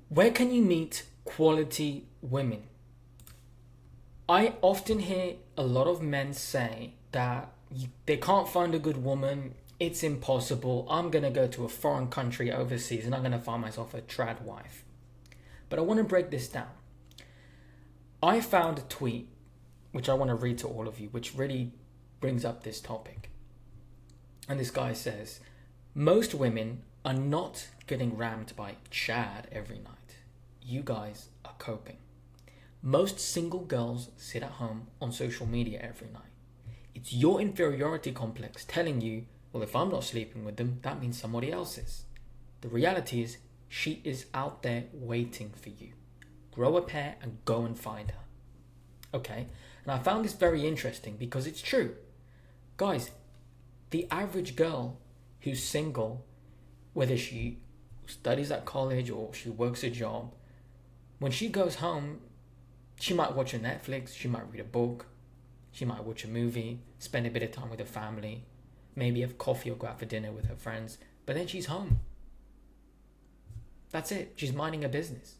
Where can you meet quality women? I often hear a lot of men say that they can't find a good woman. It's impossible. I'm going to go to a foreign country overseas and I'm going to find myself a trad wife. But I want to break this down. I found a tweet which I want to read to all of you, which really brings up this topic. And this guy says, most women are not getting rammed by Chad every night. You guys are coping. Most single girls sit at home on social media every night. It's your inferiority complex telling you, well, if I'm not sleeping with them, that means somebody else is. The reality is, she is out there waiting for you. Grow a pair and go and find her. Okay? And I found this very interesting because it's true. Guys, the average girl who's single, whether she studies at college or she works a job, when she goes home, she might watch a Netflix, she might read a book, she might watch a movie, spend a bit of time with her family, maybe have coffee or go out for dinner with her friends, but then she's home. That's it. She's minding her business.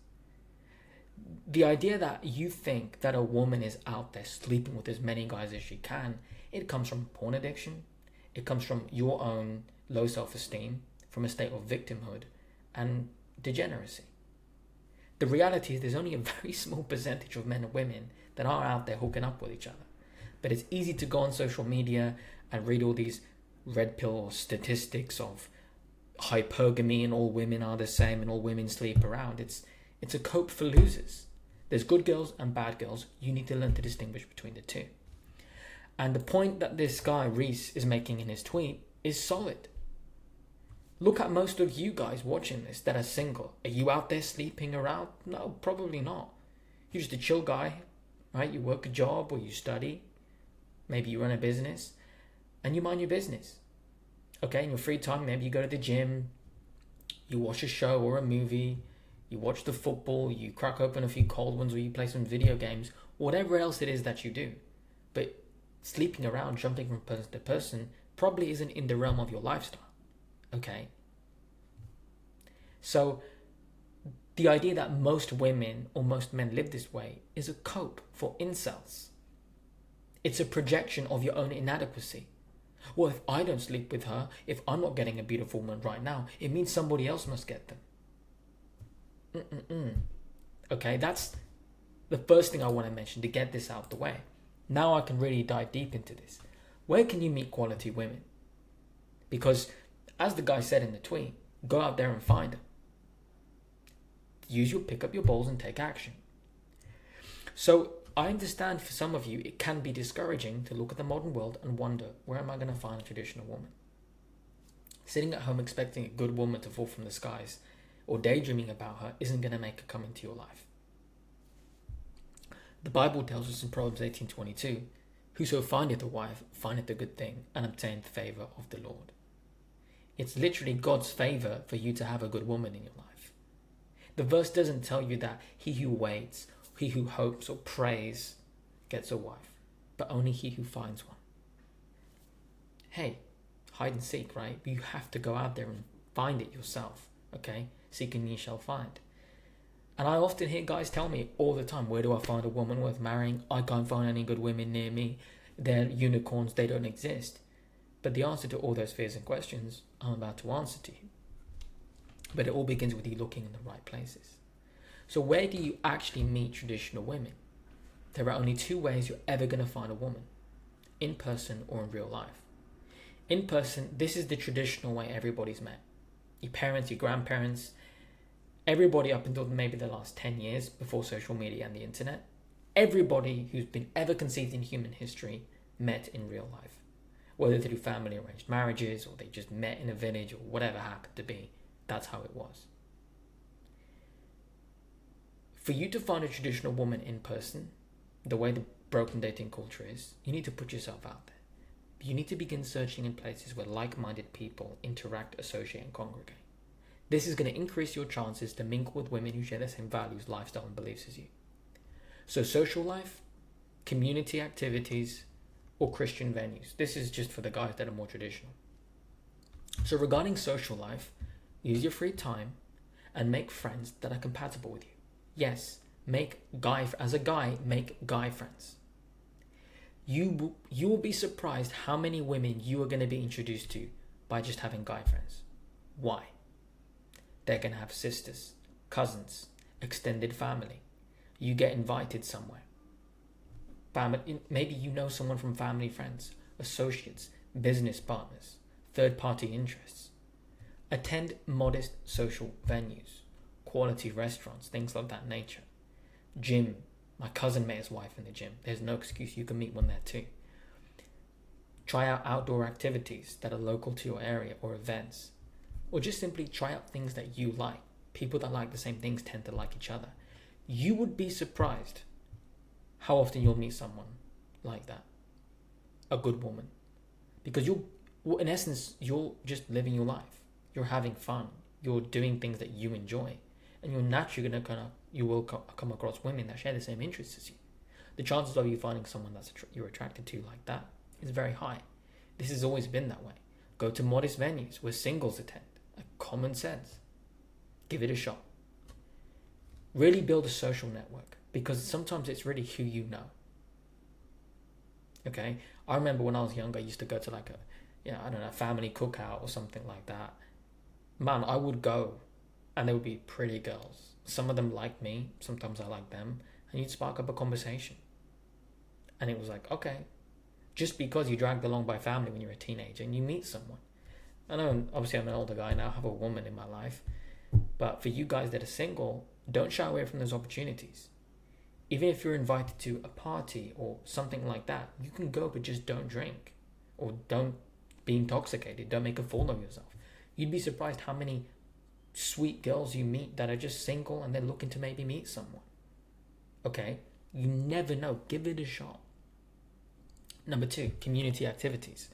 The idea that you think that a woman is out there sleeping with as many guys as she can, it comes from porn addiction. It comes from your own low self-esteem, from a state of victimhood and degeneracy. The reality is there's only a very small percentage of men and women that are out there hooking up with each other. But it's easy to go on social media and read all these red pill statistics of hypergamy and all women are the same and all women sleep around. It's a cope for losers. There's good girls and bad girls. You need to learn to distinguish between the two. And the point that this guy, Reese, is making in his tweet is solid. Look at most of you guys watching this that are single. Are you out there sleeping around? No, probably not. You're just a chill guy, right? You work a job or you study. Maybe you run a business and you mind your business. Okay, in your free time, maybe you go to the gym, you watch a show or a movie, you watch the football, you crack open a few cold ones or you play some video games, whatever else it is that you do. But sleeping around, jumping from person to person, probably isn't in the realm of your lifestyle. Okay? So, the idea that most women or most men live this way is a cope for incels. It's a projection of your own inadequacy. Well, if I don't sleep with her, if I'm not getting a beautiful woman right now, it means somebody else must get them. Okay, that's the first thing I want to mention to get this out the way. Now I can really dive deep into this. Where can you meet quality women? Because, as the guy said in the tweet, go out there and find them. Pick up your balls and take action. So, I understand for some of you it can be discouraging to look at the modern world and wonder, where am I going to find a traditional woman? Sitting at home expecting a good woman to fall from the skies or daydreaming about her isn't going to make her come into your life. The Bible tells us in Proverbs 18:22, whoso findeth a wife findeth a good thing and obtaineth favour of the Lord. It's literally God's favour for you to have a good woman in your life. The verse doesn't tell you that he who waits, he who hopes or prays gets a wife, but only he who finds one. Hey, hide and seek, right? You have to go out there and find it yourself, okay? Seek and ye shall find. And I often hear guys tell me all the time, where do I find a woman worth marrying? I can't find any good women near me. They're unicorns, they don't exist. But the answer to all those fears and questions, I'm about to answer to you. But it all begins with you looking in the right places. So where do you actually meet traditional women? There are only two ways you're ever going to find a woman. In person or in real life. In person, this is the traditional way everybody's met. Your parents, your grandparents, everybody up until maybe the last 10 years before social media and the internet. Everybody who's been ever conceived in human history met in real life. Whether through family arranged marriages or they just met in a village or whatever happened to be. That's how it was. For you to find a traditional woman in person, the way the broken dating culture is, you need to put yourself out there. You need to begin searching in places where like-minded people interact, associate, and congregate. This is going to increase your chances to mingle with women who share the same values, lifestyle, and beliefs as you. So social life, community activities, or Christian venues. This is just for the guys that are more traditional. So regarding social life, use your free time and make friends that are compatible with you. Yes, make guy friends. You will be surprised how many women you are going to be introduced to by just having guy friends. Why? They're going to have sisters, cousins, extended family. You get invited somewhere. Maybe you know someone from family, friends, associates, business partners, third-party interests. Attend modest social venues, quality restaurants, things of that nature. Gym. My cousin met his wife in the gym. There's no excuse, you can meet one there too. Try out outdoor activities that are local to your area or events. Or just simply try out things that you like. People that like the same things tend to like each other. You would be surprised how often you'll meet someone like that. A good woman. Because in essence, you're just living your life. You're having fun. You're doing things that you enjoy. And you're naturally going to you will come across women that share the same interests as you. The chances of you finding someone you're attracted to like that is very high. This has always been that way. Go to modest venues where singles attend. Common sense. Give it a shot. Really build a social network, because sometimes it's really who you know. Okay? I remember when I was younger, I used to go to like a family cookout or something like that. Man, I would go and there would be pretty girls. Some of them liked me, sometimes I liked them, and you'd spark up a conversation. And it was like, okay, just because you dragged along by family when you're a teenager and you meet someone. I know, obviously I'm an older guy now, I have a woman in my life, but for you guys that are single, don't shy away from those opportunities. Even if you're invited to a party or something like that, you can go, but just don't drink or don't be intoxicated. Don't make a fool of yourself. You'd be surprised how many sweet girls you meet that are just single and they're looking to maybe meet someone. Okay? You never know. Give it a shot. Number 2, community activities.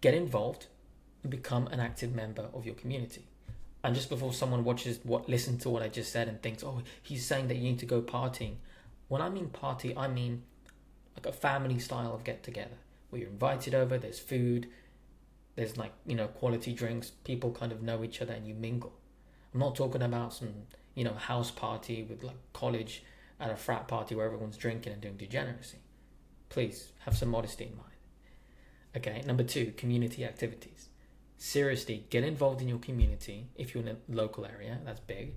Get involved and become an active member of your community. And just before someone listens to what I just said and thinks, oh, he's saying that you need to go partying. When I mean party, I mean like a family style of get together where you're invited over, there's food, there's quality drinks, people kind of know each other and you mingle. I'm not talking about some, house party with like college at a frat party where everyone's drinking and doing degeneracy. Please have some modesty in mind. Okay, number 2, community activities. Seriously, get involved in your community if you're in a local area, that's big,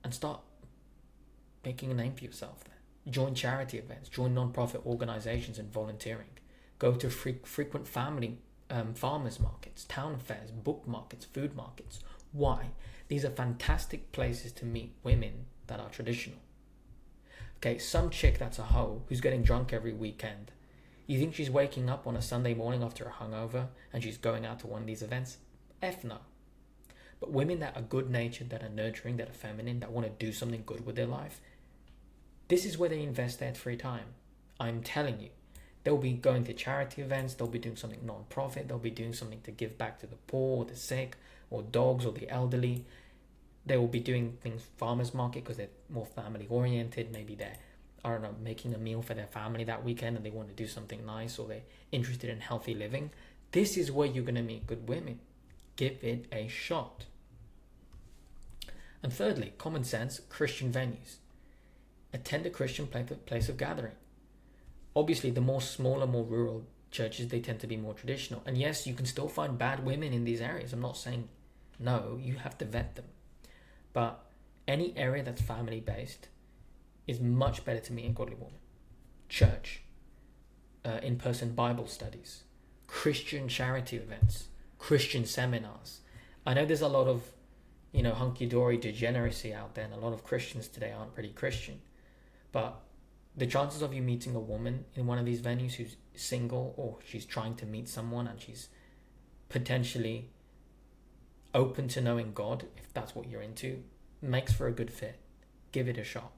and start making a name for yourself there. Join charity events, join non-profit organizations and volunteering. Go to frequent family farmers markets, town fairs, book markets, food markets. Why? These are fantastic places to meet women that are traditional. Okay, some chick that's a hoe who's getting drunk every weekend. You think she's waking up on a Sunday morning after a hangover and she's going out to one of these events? F no. But women that are good-natured, that are nurturing, that are feminine, that want to do something good with their life, this is where they invest their free time. I'm telling you. They'll be going to charity events, they'll be doing something non-profit, they'll be doing something to give back to the poor, or the sick, or dogs, or the elderly. They will be doing things farmers market because they're more family-oriented. Maybe they're, making a meal for their family that weekend and they want to do something nice, or they're interested in healthy living. This is where you're going to meet good women. Give it a shot. And thirdly, common sense, Christian venues. Attend a Christian place of gathering. Obviously, the more smaller, more rural churches, they tend to be more traditional. And yes, you can still find bad women in these areas. I'm not saying no, you have to vet them. But any area that's family-based is much better to meet a godly woman. Church, in-person Bible studies, Christian charity events, Christian seminars. I know there's a lot of, hunky-dory degeneracy out there, and a lot of Christians today aren't pretty Christian. But the chances of you meeting a woman in one of these venues who's single, or she's trying to meet someone and she's potentially open to knowing God, if that's what you're into, makes for a good fit. Give it a shot.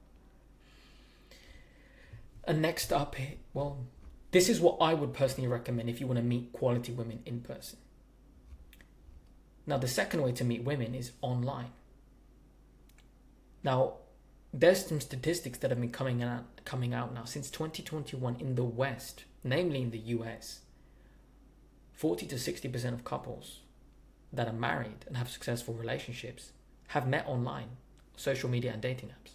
And next up, this is what I would personally recommend if you want to meet quality women in person. Now, the second way to meet women is online. Now, there's some statistics that have been coming out now since 2021 in the West, namely in the US. 40 to 60% of couples that are married and have successful relationships have met online, social media and dating apps.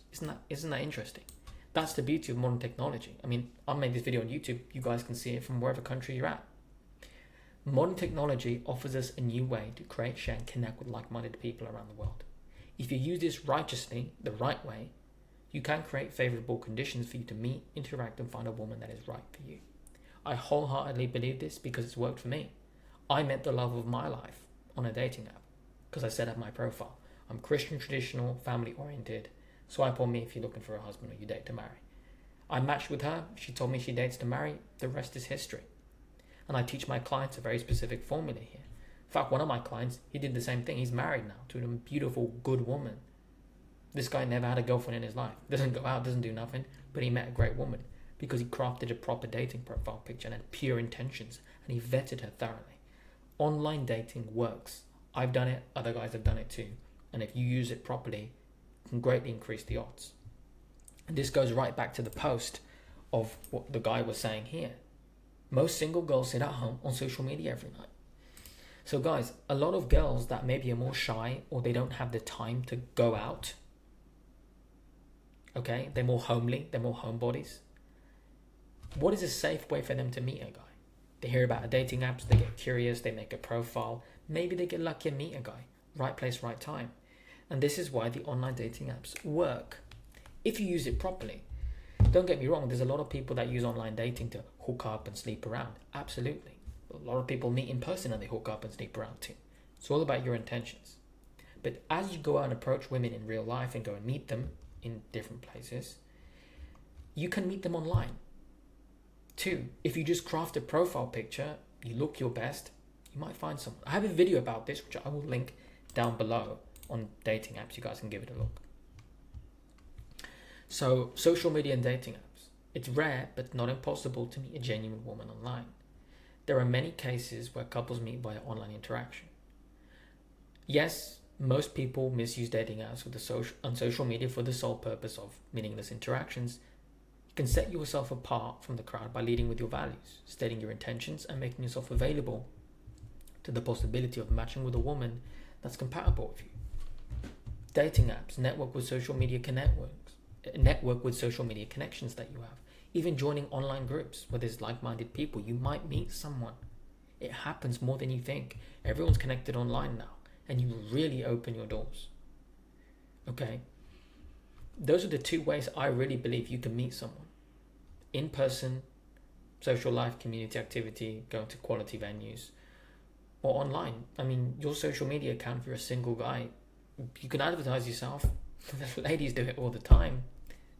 Isn't that interesting? That's the beauty of modern technology. I mean, I made this video on YouTube. You guys can see it from wherever country you're at. Modern technology offers us a new way to create, share, and connect with like-minded people around the world. If you use this righteously, the right way, you can create favorable conditions for you to meet, interact, and find a woman that is right for you. I wholeheartedly believe this because it's worked for me. I met the love of my life on a dating app because I set up my profile. I'm Christian, traditional, family-oriented. Swipe on me if you're looking for a husband or you date to marry. I matched with her. She told me she dates to marry. The rest is history. And I teach my clients a very specific formula here. In fact, one of my clients, he did the same thing. He's married now to a beautiful, good woman. This guy never had a girlfriend in his life. Doesn't go out, doesn't do nothing, but he met a great woman because he crafted a proper dating profile picture and had pure intentions, and he vetted her thoroughly. Online dating works. I've done it, other guys have done it too. And if you use it properly, it can greatly increase the odds. And this goes right back to the post of what the guy was saying here. Most single girls sit at home on social media every night. So guys, a lot of girls that maybe are more shy or they don't have the time to go out, okay, they're more homely, they're more homebodies. What is a safe way for them to meet a guy? They hear about dating apps, they get curious, they make a profile, maybe they get lucky and meet a guy. Right place, right time. And this is why the online dating apps work. If you use it properly. Don't get me wrong, there's a lot of people that use online dating to hook up and sleep around. Absolutely. A lot of people meet in person and they hook up and sleep around too. It's all about your intentions. But as you go out and approach women in real life and go and meet them in different places, you can meet them online too. If you just craft a profile picture, you look your best, you might find someone. I have a video about this, which I will link down below on dating apps. You guys can give it a look. So, social media and dating apps. It's rare, but not impossible to meet a genuine woman online. There are many cases where couples meet via online interaction. Yes, most people misuse dating apps on social media for the sole purpose of meaningless interactions. You can set yourself apart from the crowd by leading with your values, stating your intentions, and making yourself available to the possibility of matching with a woman that's compatible with you. Dating apps network with social media connections that you have. Even joining online groups where there's like-minded people, you might meet someone. It happens more than you think. Everyone's connected online now, and you really open your doors. Okay? Those are the two ways I really believe you can meet someone. In person, social life, community activity, going to quality venues, or online. I mean, your social media account, if you're a single guy, you can advertise yourself. Ladies do it all the time.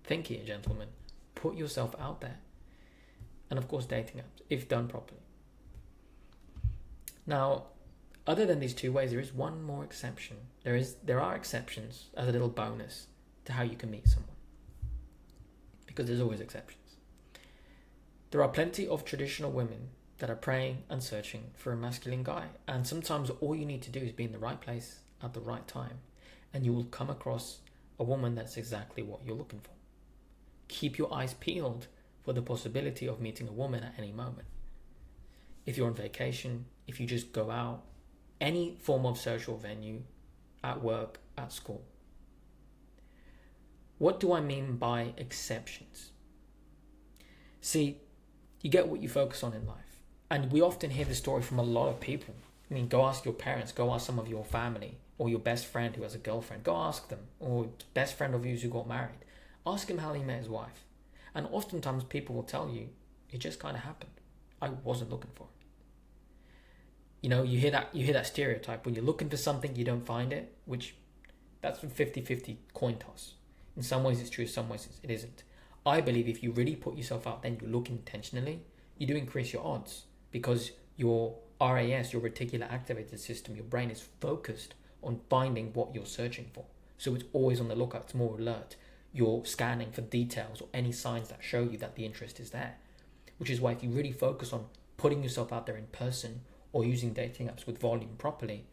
Think here, gentlemen. Put yourself out there. And of course, dating apps, if done properly. Now, other than these two ways, there is one more exception. There are exceptions as a little bonus to how you can meet someone. Because there's always exceptions. There are plenty of traditional women that are praying and searching for a masculine guy. And sometimes all you need to do is be in the right place at the right time. And you will come across a woman that's exactly what you're looking for. Keep your eyes peeled for the possibility of meeting a woman at any moment. If you're on vacation, if you just go out, any form of social venue, at work, at school. What do I mean by exceptions? See, you get what you focus on in life. And we often hear the story from a lot of people. I mean, go ask your parents, go ask some of your family, or your best friend who has a girlfriend. Go ask them, or best friend of yours who got married. Ask him how he met his wife. And oftentimes people will tell you, it just kind of happened. I wasn't looking for it. You know, you hear that stereotype. When you're looking for something, you don't find it, which that's a 50-50 coin toss. In some ways it's true, in some ways it isn't. I believe if you really put yourself out there and you look intentionally, you do increase your odds because your RAS, your reticular activated system, your brain is focused on finding what you're searching for. So it's always on the lookout, it's more alert. You're scanning for details or any signs that show you that the interest is there. Which is why if you really focus on putting yourself out there in person or using dating apps with volume properly,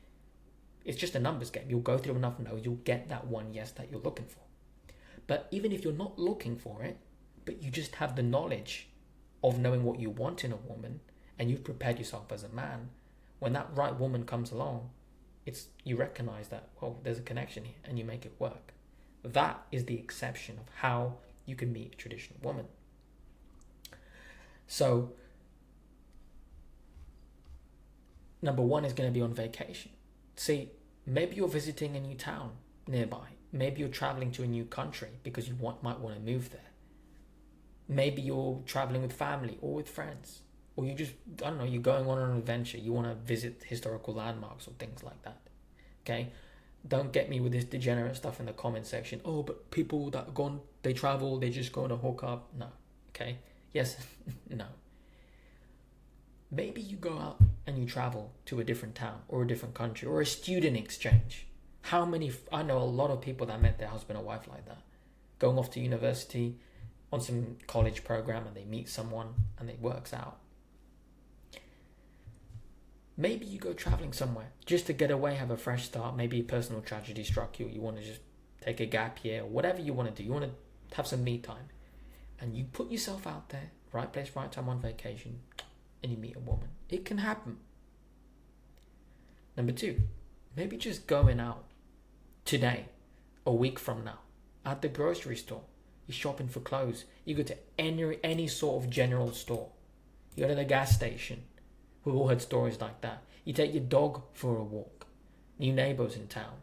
it's just a numbers game. You'll go through enough no's, you'll get that one yes that you're looking for. But even if you're not looking for it, but you just have the knowledge of knowing what you want in a woman and you've prepared yourself as a man, when that right woman comes along, It's you recognize that, well, there's a connection here, and you make it work. That is the exception of how you can meet a traditional woman. So, number one is going to be on vacation. See, maybe you're visiting a new town nearby. Maybe you're traveling to a new country because you might want to move there. Maybe you're traveling with family or with friends. Or you just, I don't know, you're going on an adventure. You want to visit historical landmarks or things like that. Okay? Don't get me with this degenerate stuff in the comment section. Oh, but people that go on, they travel, they just go on a hookup. No. Okay? Yes. No. Maybe you go out and you travel to a different town or a different country or a student exchange. I know a lot of people that met their husband or wife like that. Going off to university on some college program and they meet someone and it works out. Maybe you go traveling somewhere just to get away, have a fresh start. Maybe a personal tragedy struck you. You want to just take a gap year or whatever you want to do. You want to have some me time. And you put yourself out there, right place, right time on vacation, and you meet a woman. It can happen. Number two, maybe just going out today, a week from now, at the grocery store. You're shopping for clothes. You go to any sort of general store. You go to the gas station. We've all heard stories like that. You take your dog for a walk. New neighbors in town.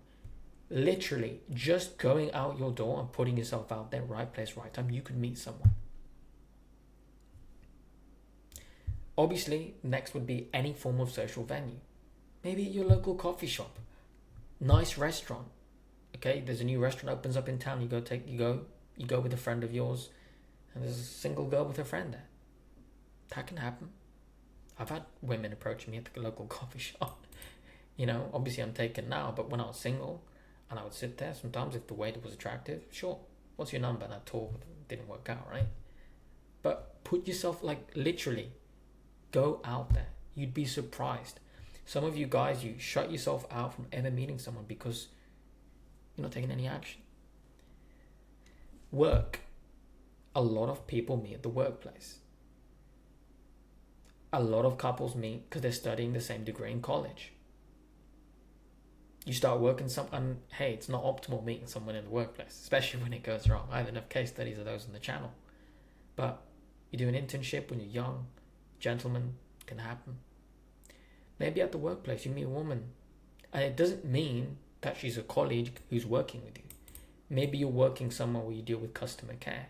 Literally, just going out your door and putting yourself out there, right place, right time, you could meet someone. Obviously, next would be any form of social venue. Maybe your local coffee shop. Nice restaurant. Okay, there's a new restaurant opens up in town. You go with a friend of yours, and there's a single girl with a friend there. That can happen. I've had women approach me at the local coffee shop. Obviously I'm taken now, but when I was single and I would sit there, sometimes if the waiter was attractive, sure, what's your number? And I'd talk. It didn't work out, right? But put yourself, literally, go out there. You'd be surprised. Some of you guys, you shut yourself out from ever meeting someone because you're not taking any action. Work. A lot of people meet at the workplace. A lot of couples meet because they're studying the same degree in college. You start working and hey, it's not optimal meeting someone in the workplace, especially when it goes wrong. I have enough case studies of those on the channel. But you do an internship when you're young, gentlemen, can happen. Maybe at the workplace you meet a woman, and it doesn't mean that she's a colleague who's working with you. Maybe you're working somewhere where you deal with customer care,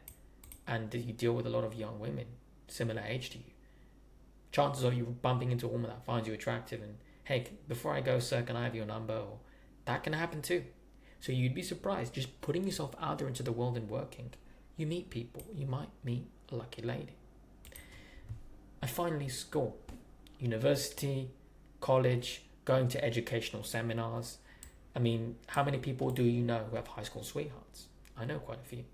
and you deal with a lot of young women, similar age to you. Chances are you bumping into a woman that finds you attractive and, hey, before I go, sir, can I have your number? Or that can happen too. So you'd be surprised, just putting yourself out there into the world and working, you meet people. You might meet a lucky lady. And finally, school, university, college, going to educational seminars. I mean, how many people do you know who have high school sweethearts? I know quite a few.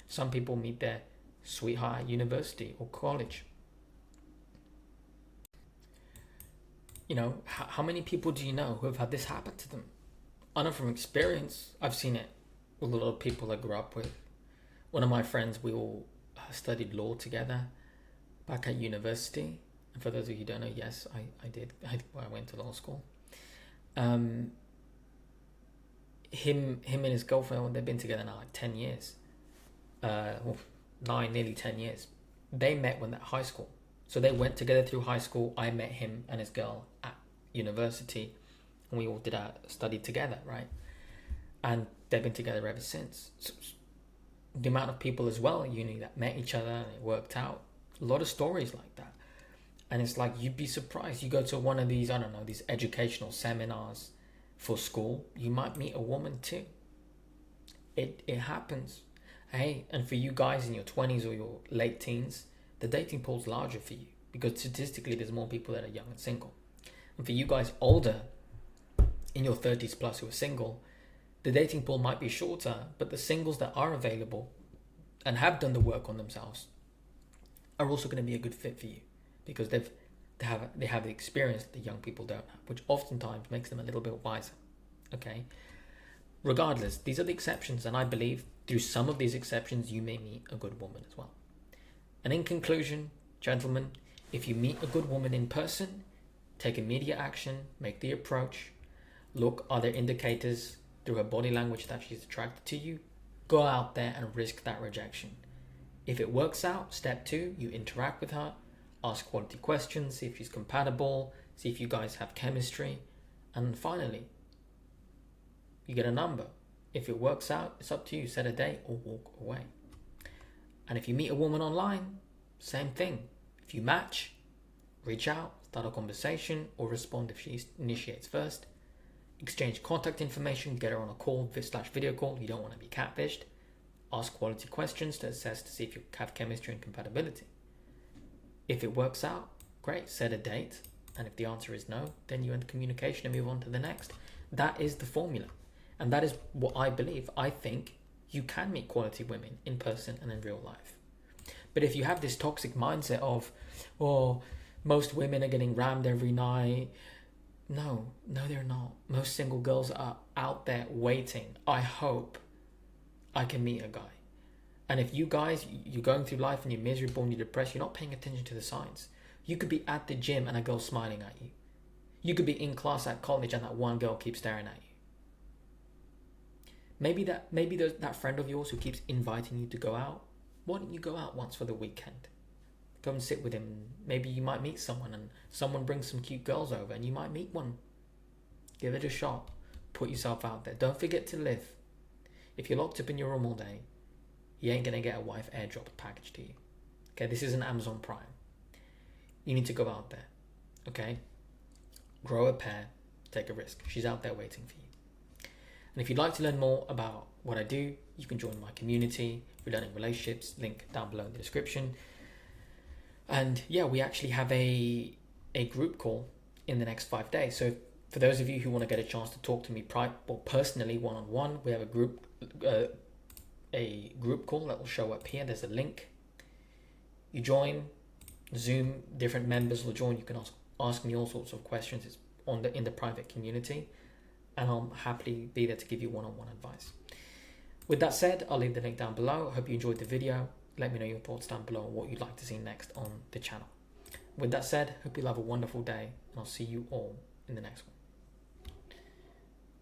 Some people meet their sweetheart at university or college. How many people do you know who have had this happen to them? I know from experience, I've seen it with a lot of people I grew up with. One of my friends, we all studied law together back at university. And for those of you who don't know, yes, I did. I went to law school. Him and his girlfriend, they've been together now 10 years. 9, nearly 10 years. They met when at high school. So they went together through high school. I met him and his girl at university. And we all did our study together, right? And they've been together ever since. So the amount of people as well at uni that met each other and it worked out. A lot of stories like that. And it's like, you'd be surprised. You go to one of these, these educational seminars for school. You might meet a woman too. It happens. Hey, and for you guys in your 20s or your late teens, the dating pool's larger for you because statistically there's more people that are young and single. And for you guys older, in your 30s plus who are single, the dating pool might be shorter, but the singles that are available and have done the work on themselves are also going to be a good fit for you because they have the experience that the young people don't have, which oftentimes makes them a little bit wiser. Okay? Regardless, these are the exceptions, and I believe through some of these exceptions you may meet a good woman as well. And in conclusion, gentlemen, if you meet a good woman in person, take immediate action, make the approach, Look, are there indicators through her body language that she's attracted to you? Go out there and risk that rejection. If it works out, step 2, you interact with her, ask quality questions, see if she's compatible, see if you guys have chemistry, and finally, you get a number. If it works out, it's up to you. Set a date or walk away. And if you meet a woman online, same thing. If you match, reach out, start a conversation, or respond if she initiates first. Exchange contact information, get her on a call/video call. You don't want to be catfished. Ask quality questions to assess to see if you have chemistry and compatibility. If it works out, great, set a date. And if the answer is no, then you end communication and move on to the next. That is the formula. And that is what I believe. I think you can meet quality women in person and in real life. But if you have this toxic mindset of, oh, most women are getting rammed every night. No, they're not. Most single girls are out there waiting. I hope I can meet a guy. And if you guys, you're going through life and you're miserable and you're depressed, you're not paying attention to the signs. You could be at the gym and a girl smiling at you. You could be in class at college and that one girl keeps staring at you. Maybe that friend of yours who keeps inviting you to go out, why don't you go out once for the weekend? Go and sit with him. Maybe you might meet someone and someone brings some cute girls over and you might meet one. Give it a shot. Put yourself out there. Don't forget to live. If you're locked up in your room all day, you ain't going to get a wife airdropped package to you. Okay, this isn't Amazon Prime. You need to go out there. Okay? Grow a pair. Take a risk. She's out there waiting for you. And if you'd like to learn more about what I do, you can join my community, Relearning Relationships, link down below in the description. And yeah, we actually have a group call in the next 5 days. So for those of you who want to get a chance to talk to me personally, one-on-one, we have a group call that will show up here. There's a link. You join, Zoom, different members will join. You can ask me all sorts of questions. It's in the private community. And I'll happily be there to give you one-on-one advice. With that said, I'll leave the link down below. I hope you enjoyed the video. Let me know your thoughts down below on what you'd like to see next on the channel. With that said, hope you'll have a wonderful day, and I'll see you all in the next one.